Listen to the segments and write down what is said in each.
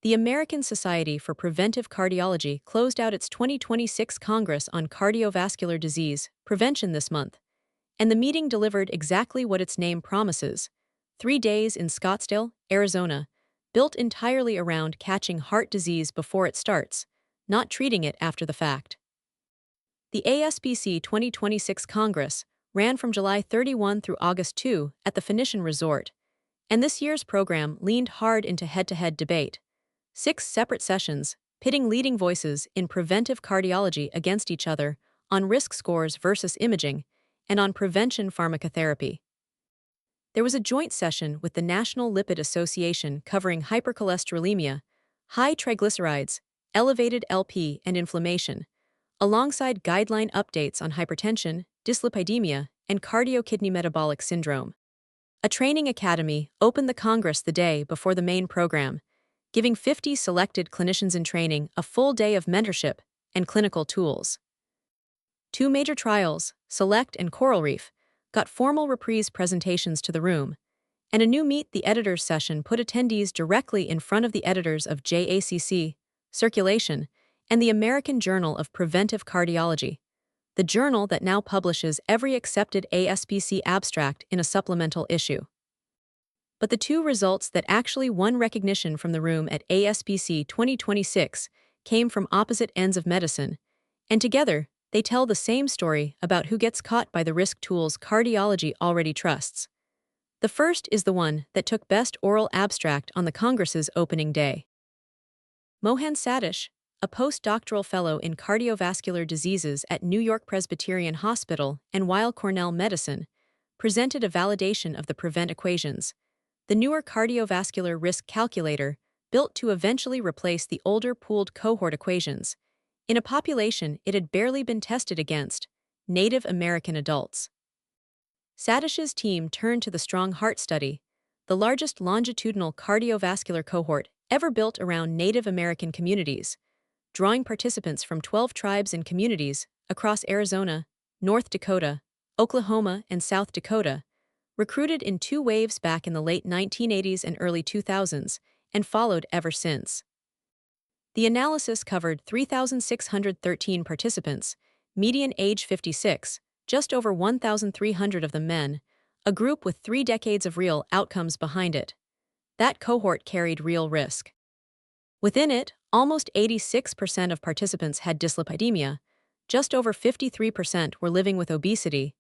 The American Society for Preventive Cardiology closed out its 2026 Congress on Cardiovascular Disease Prevention this month, and the meeting delivered exactly what its name promises: 3 days in Scottsdale, Arizona, built entirely around catching heart disease before it starts, not treating it after the fact. The ASBC 2026 Congress ran from July 31 through August 2 at the Phoenician Resort, and this year's program leaned hard into head-to-head debate. 6 separate sessions, pitting leading voices in preventive cardiology against each other on risk scores versus imaging, and on prevention pharmacotherapy. There was a joint session with the National Lipid Association covering hypercholesterolemia, high triglycerides, elevated LP, and inflammation, alongside guideline updates on hypertension, dyslipidemia, and cardio-kidney metabolic syndrome. A training academy opened the Congress the day before the main program, giving 50 selected clinicians in training a full day of mentorship and clinical tools. 2 major trials, Select and Coral Reef, got formal reprise presentations to the room, and a new Meet the Editors session put attendees directly in front of the editors of JACC, Circulation, and the American Journal of Preventive Cardiology, the journal that now publishes every accepted ASBC abstract in a supplemental issue. But the 2 results that actually won recognition from the room at ASBC 2026 came from opposite ends of medicine, and together, they tell the same story about who gets caught by the risk tools cardiology already trusts. The first is the one that took Best Oral Abstract on the Congress's opening day. Mohan Satish, a postdoctoral fellow in cardiovascular diseases at New York Presbyterian Hospital and Weill Cornell Medicine, presented a validation of the PREVENT equations, the newer cardiovascular risk calculator built to eventually replace the older pooled cohort equations, in a population it had barely been tested against, Native American adults. Satish's team turned to the Strong Heart Study, the largest longitudinal cardiovascular cohort ever built around Native American communities, drawing participants from 12 tribes and communities across Arizona, North Dakota, Oklahoma, and South Dakota, recruited in 2 waves back in the late 1980s and early 2000s, and followed ever since. The analysis covered 3,613 participants, median age 56, just over 1,300 of them men, a group with 3 decades of real outcomes behind it. That cohort carried real risk. Within it, almost 86% of participants had dyslipidemia, just over 53% were living with obesity,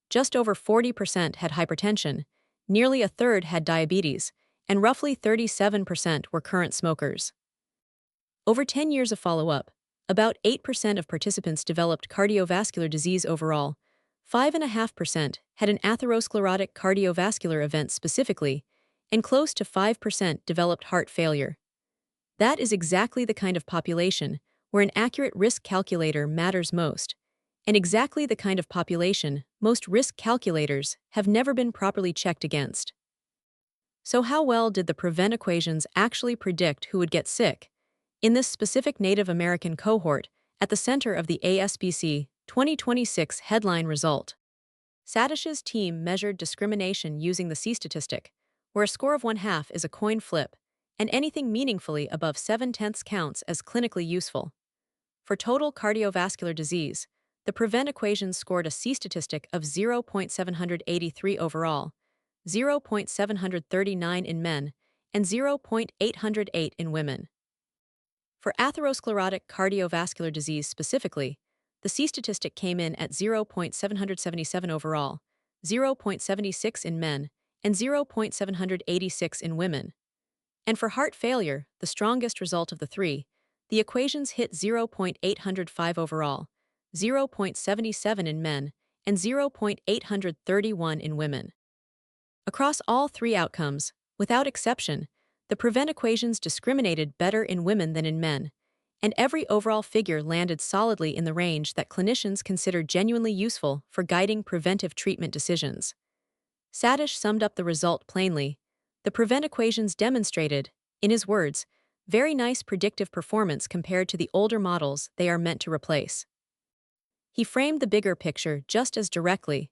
just over 40% had hypertension, nearly a third had diabetes, and roughly 37% were current smokers. Over 10 years of follow-up, about 8% of participants developed cardiovascular disease overall, 5.5% had an atherosclerotic cardiovascular event specifically, and close to 5% developed heart failure. That is exactly the kind of population where an accurate risk calculator matters most, and exactly the kind of population most risk calculators have never been properly checked against. So how well did the PREVENT equations actually predict who would get sick? In this specific Native American cohort, at the center of the ASBC 2026 headline result, Satish's team measured discrimination using the C-statistic, where a score of 1/2 is a coin flip, and anything meaningfully above 7/10 counts as clinically useful. For total cardiovascular disease, the PREVENT equations scored a C-statistic of 0.783 overall, 0.739 in men, and 0.808 in women. For atherosclerotic cardiovascular disease specifically, the C-statistic came in at 0.777 overall, 0.76 in men, and 0.786 in women. And for heart failure, the strongest result of the 3, the equations hit 0.805 overall, 0.77 in men, and 0.831 in women. Across all 3 outcomes, without exception, the PREVENT equations discriminated better in women than in men, and every overall figure landed solidly in the range that clinicians consider genuinely useful for guiding preventive treatment decisions. Satish summed up the result plainly. The PREVENT equations demonstrated, in his words, very nice predictive performance compared to the older models they are meant to replace. He framed the bigger picture just as directly,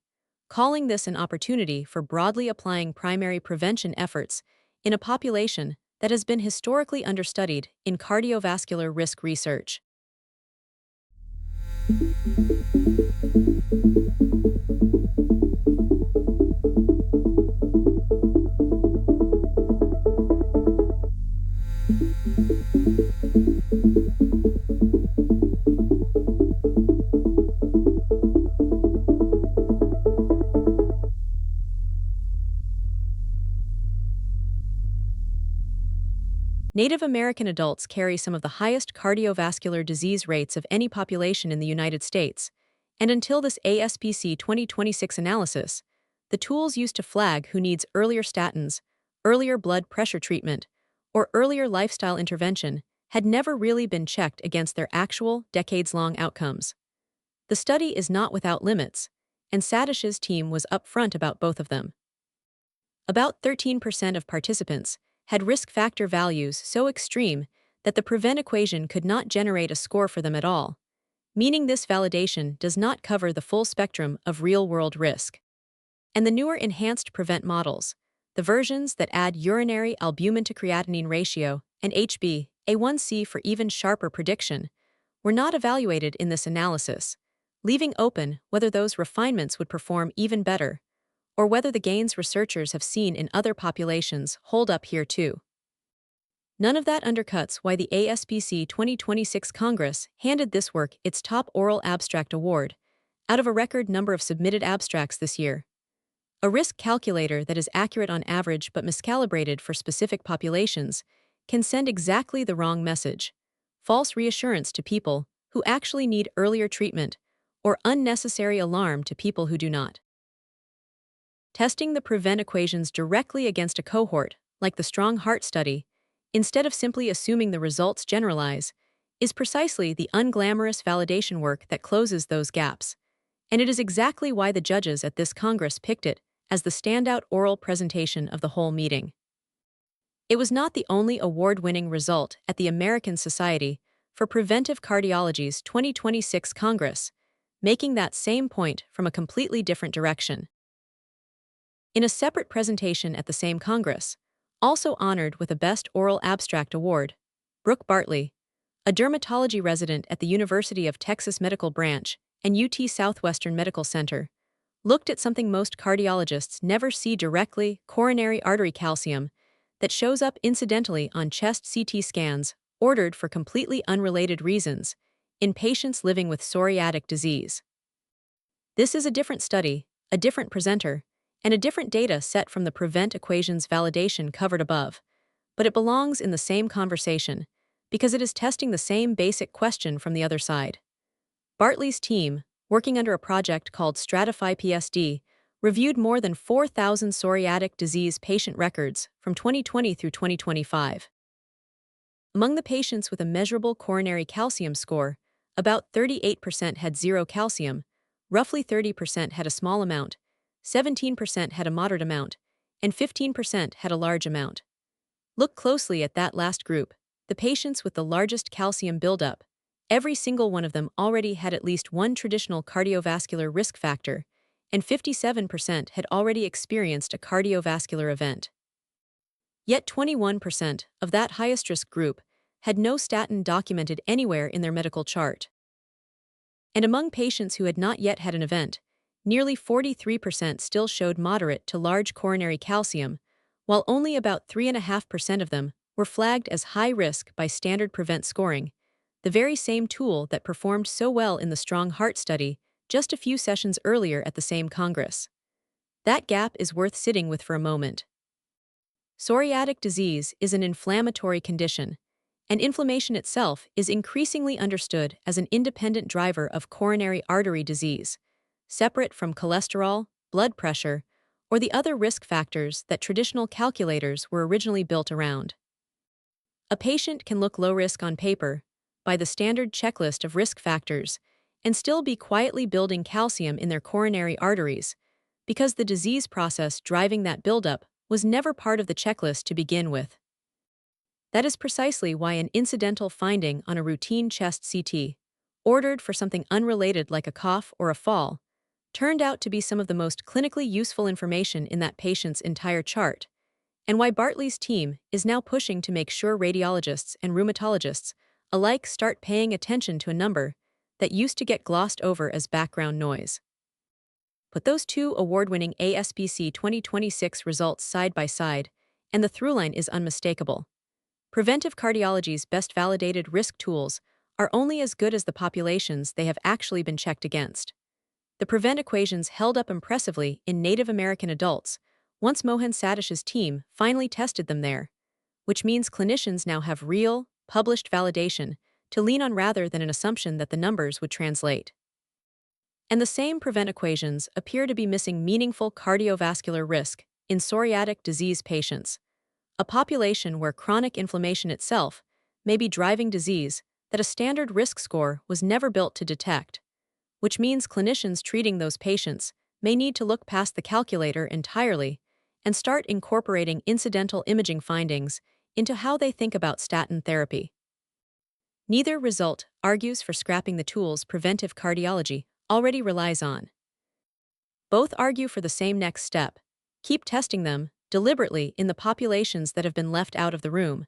calling this an opportunity for broadly applying primary prevention efforts in a population that has been historically understudied in cardiovascular risk research. Native American adults carry some of the highest cardiovascular disease rates of any population in the United States, and until this ASPC 2026 analysis, the tools used to flag who needs earlier statins, earlier blood pressure treatment, or earlier lifestyle intervention had never really been checked against their actual, decades-long outcomes. The study is not without limits, and Satish's team was upfront about both of them. About 13% of participants had risk factor values so extreme that the PREVENT equation could not generate a score for them at all, meaning this validation does not cover the full spectrum of real-world risk. And the newer enhanced PREVENT models, the versions that add urinary albumin to creatinine ratio and HbA1c for even sharper prediction, were not evaluated in this analysis, leaving open whether those refinements would perform even better, or whether the gains researchers have seen in other populations hold up here too. None of that undercuts why the ASPC 2026 Congress handed this work its top oral abstract award, out of a record number of submitted abstracts this year. A risk calculator that is accurate on average but miscalibrated for specific populations can send exactly the wrong message: false reassurance to people who actually need earlier treatment, or unnecessary alarm to people who do not. Testing the PREVENT equations directly against a cohort, like the Strong Heart study, instead of simply assuming the results generalize, is precisely the unglamorous validation work that closes those gaps. And it is exactly why the judges at this Congress picked it as the standout oral presentation of the whole meeting. It was not the only award-winning result at the American Society for Preventive Cardiology's 2026 Congress, making that same point from a completely different direction. In a separate presentation at the same Congress, also honored with a Best Oral Abstract Award, Brooke Bartley, a dermatology resident at the University of Texas Medical Branch and UT Southwestern Medical Center, looked at something most cardiologists never see directly: coronary artery calcium, that shows up incidentally on chest CT scans ordered for completely unrelated reasons in patients living with psoriatic disease. This is a different study, a different presenter, and a different data set from the PREVENT equations validation covered above, but it belongs in the same conversation because it is testing the same basic question from the other side. Bartley's team, working under a project called Stratify PSD, reviewed more than 4,000 psoriatic disease patient records from 2020 through 2025. Among the patients with a measurable coronary calcium score, about 38% had zero calcium, roughly 30% had a small amount, 17% had a moderate amount, and 15% had a large amount. Look closely at that last group, the patients with the largest calcium buildup. Every single one of them already had at least one traditional cardiovascular risk factor, and 57% had already experienced a cardiovascular event. Yet 21% of that highest risk group had no statin documented anywhere in their medical chart. And among patients who had not yet had an event, nearly 43% still showed moderate to large coronary calcium, while only about 3.5% of them were flagged as high risk by standard PREVENT scoring, the very same tool that performed so well in the Strong Heart study just a few sessions earlier at the same Congress. That gap is worth sitting with for a moment. Psoriatic disease is an inflammatory condition, and inflammation itself is increasingly understood as an independent driver of coronary artery disease, separate from cholesterol, blood pressure, or the other risk factors that traditional calculators were originally built around. A patient can look low risk on paper, by the standard checklist of risk factors, and still be quietly building calcium in their coronary arteries, because the disease process driving that buildup was never part of the checklist to begin with. That is precisely why an incidental finding on a routine chest CT, ordered for something unrelated like a cough or a fall, turned out to be some of the most clinically useful information in that patient's entire chart, and why Bartley's team is now pushing to make sure radiologists and rheumatologists alike start paying attention to a number that used to get glossed over as background noise. Put those two award-winning ASPC 2026 results side by side, and the throughline is unmistakable. Preventive cardiology's best validated risk tools are only as good as the populations they have actually been checked against. The PREVENT equations held up impressively in Native American adults once Mohan Satish's team finally tested them there, which means clinicians now have real, published validation to lean on rather than an assumption that the numbers would translate. And the same PREVENT equations appear to be missing meaningful cardiovascular risk in psoriatic disease patients, a population where chronic inflammation itself may be driving disease that a standard risk score was never built to detect, which means clinicians treating those patients may need to look past the calculator entirely and start incorporating incidental imaging findings into how they think about statin therapy. Neither result argues for scrapping the tools preventive cardiology already relies on. Both argue for the same next step: keep testing them deliberately in the populations that have been left out of the room,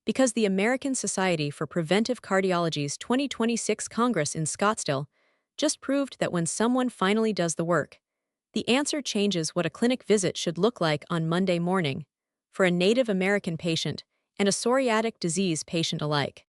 because the American Society for Preventive Cardiology's 2026 Congress in Scottsdale just proved that when someone finally does the work, the answer changes what a clinic visit should look like on Monday morning for a Native American patient and a psoriatic disease patient alike.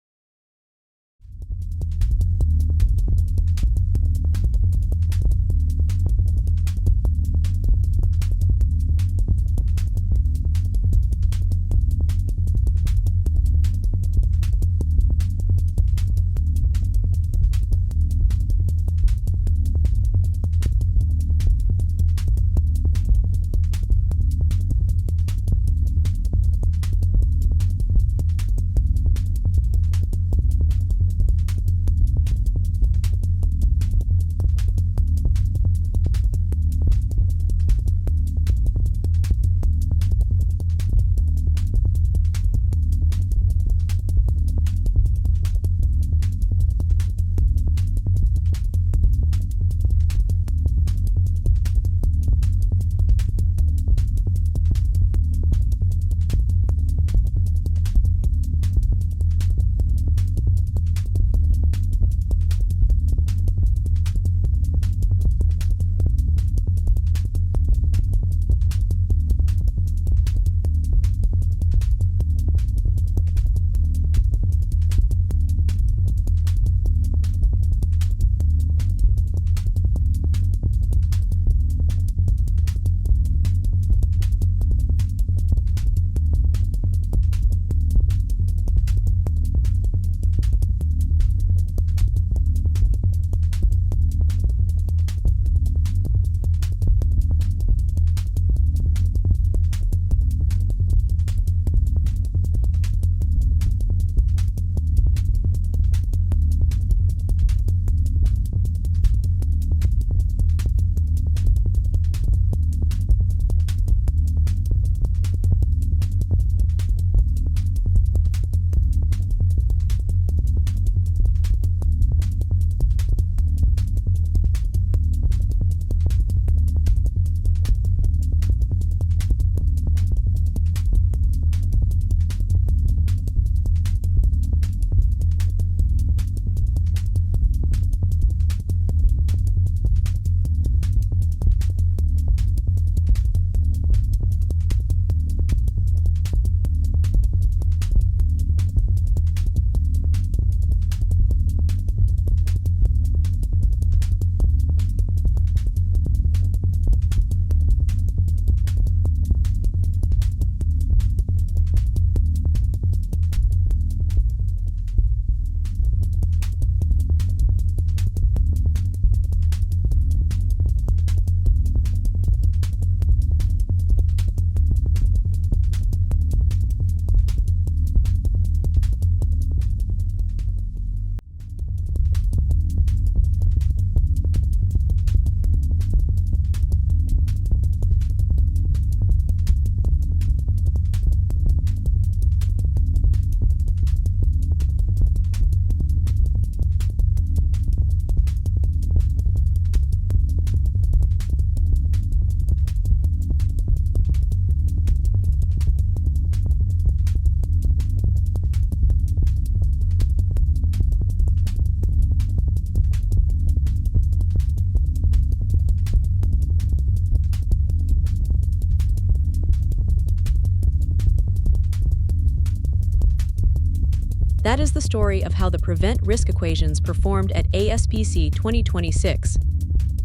That is the story of how the Prevent risk equations performed at ASPC 2026.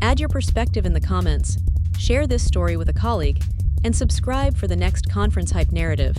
Add your perspective in the comments, share this story with a colleague, and subscribe for the next ConferenceHype narrative.